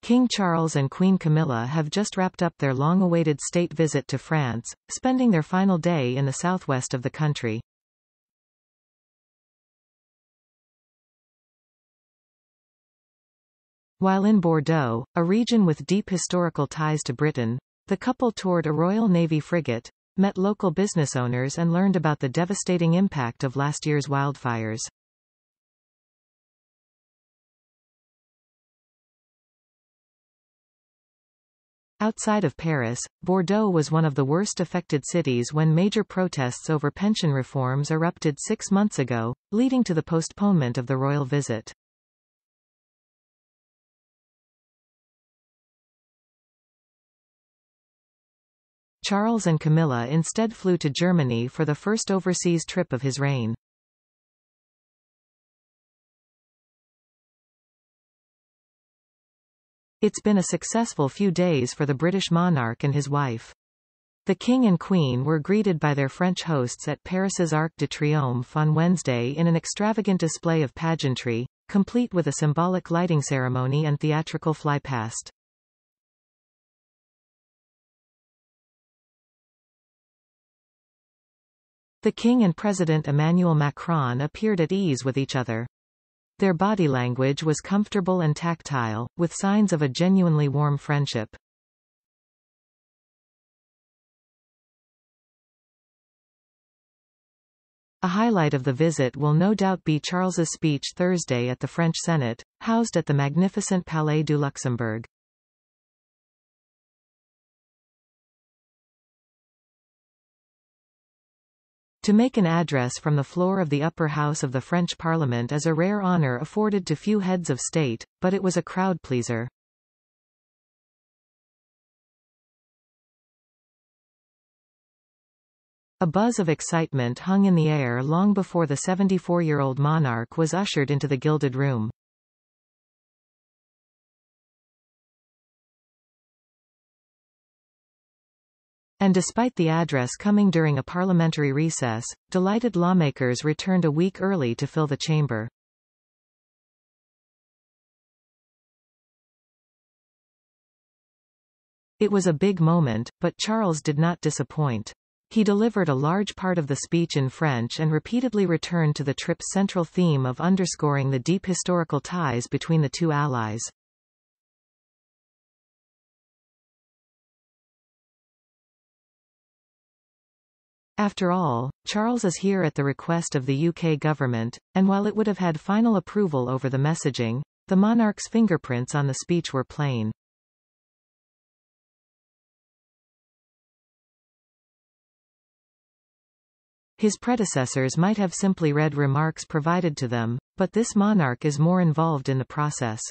King Charles and Queen Camilla have just wrapped up their long-awaited state visit to France, spending their final day in the southwest of the country. While in Bordeaux, a region with deep historical ties to Britain, the couple toured a Royal Navy frigate, met local business owners and learned about the devastating impact of last year's wildfires. Outside of Paris, Bordeaux was one of the worst affected cities when major protests over pension reforms erupted 6 months ago, leading to the postponement of the royal visit. Charles and Camilla instead flew to Germany for the first overseas trip of his reign. It's been a successful few days for the British monarch and his wife. The King and Queen were greeted by their French hosts at Paris's Arc de Triomphe on Wednesday in an extravagant display of pageantry, complete with a symbolic lighting ceremony and theatrical flypast. The King and President Emmanuel Macron appeared at ease with each other. Their body language was comfortable and tactile, with signs of a genuinely warm friendship. A highlight of the visit will no doubt be Charles's speech Thursday at the French Senate, housed at the magnificent Palais du Luxembourg. To make an address from the floor of the upper house of the French Parliament is a rare honor afforded to few heads of state, but it was a crowd-pleaser. A buzz of excitement hung in the air long before the 74-year-old monarch was ushered into the Gilded Room. And despite the address coming during a parliamentary recess, delighted lawmakers returned a week early to fill the chamber. It was a big moment, but Charles did not disappoint. He delivered a large part of the speech in French and repeatedly returned to the trip's central theme of underscoring the deep historical ties between the two allies. After all, Charles is here at the request of the UK government, and while it would have had final approval over the messaging, the monarch's fingerprints on the speech were plain. His predecessors might have simply read remarks provided to them, but this monarch is more involved in the process.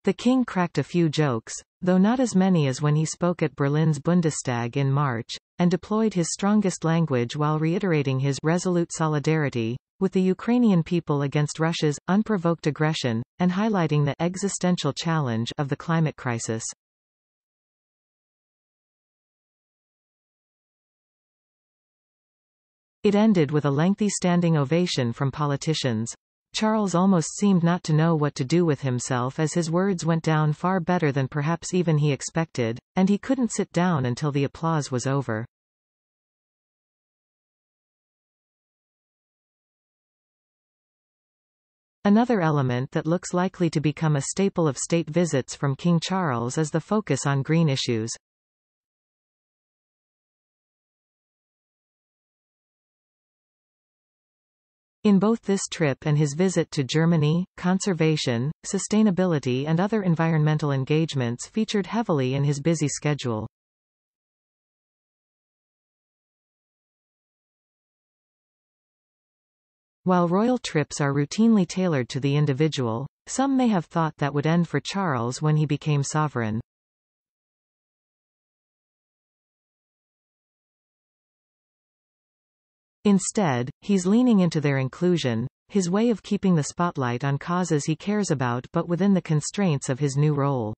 The king cracked a few jokes, though not as many as when he spoke at Berlin's Bundestag in March, and deployed his strongest language while reiterating his resolute solidarity with the Ukrainian people against Russia's unprovoked aggression, and highlighting the existential challenge of the climate crisis. It ended with a lengthy standing ovation from politicians. Charles almost seemed not to know what to do with himself as his words went down far better than perhaps even he expected, and he couldn't sit down until the applause was over. Another element that looks likely to become a staple of state visits from King Charles is the focus on green issues. In both this trip and his visit to Germany, conservation, sustainability and other environmental engagements featured heavily in his busy schedule. While royal trips are routinely tailored to the individual, some may have thought that would end for Charles when he became sovereign. Instead, he's leaning into their inclusion, his way of keeping the spotlight on causes he cares about but within the constraints of his new role.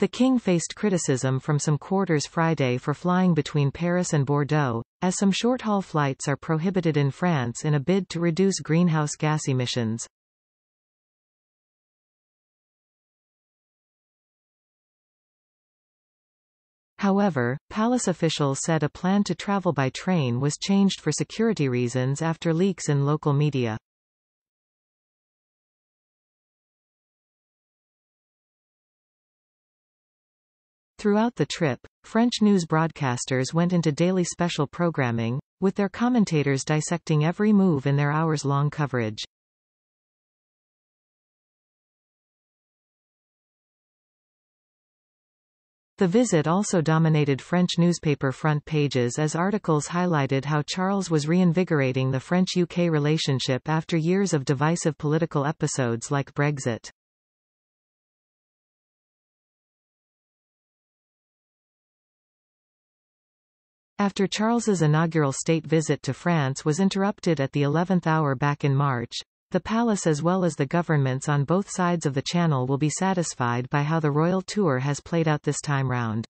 The king faced criticism from some quarters Friday for flying between Paris and Bordeaux, as some short-haul flights are prohibited in France in a bid to reduce greenhouse gas emissions. However, palace officials said a plan to travel by train was changed for security reasons after leaks in local media. Throughout the trip, French news broadcasters went into daily special programming, with their commentators dissecting every move in their hours-long coverage. The visit also dominated French newspaper front pages as articles highlighted how Charles was reinvigorating the French-UK relationship after years of divisive political episodes like Brexit. After Charles's inaugural state visit to France was interrupted at the 11th hour back in March, the palace as well as the governments on both sides of the Channel will be satisfied by how the royal tour has played out this time round.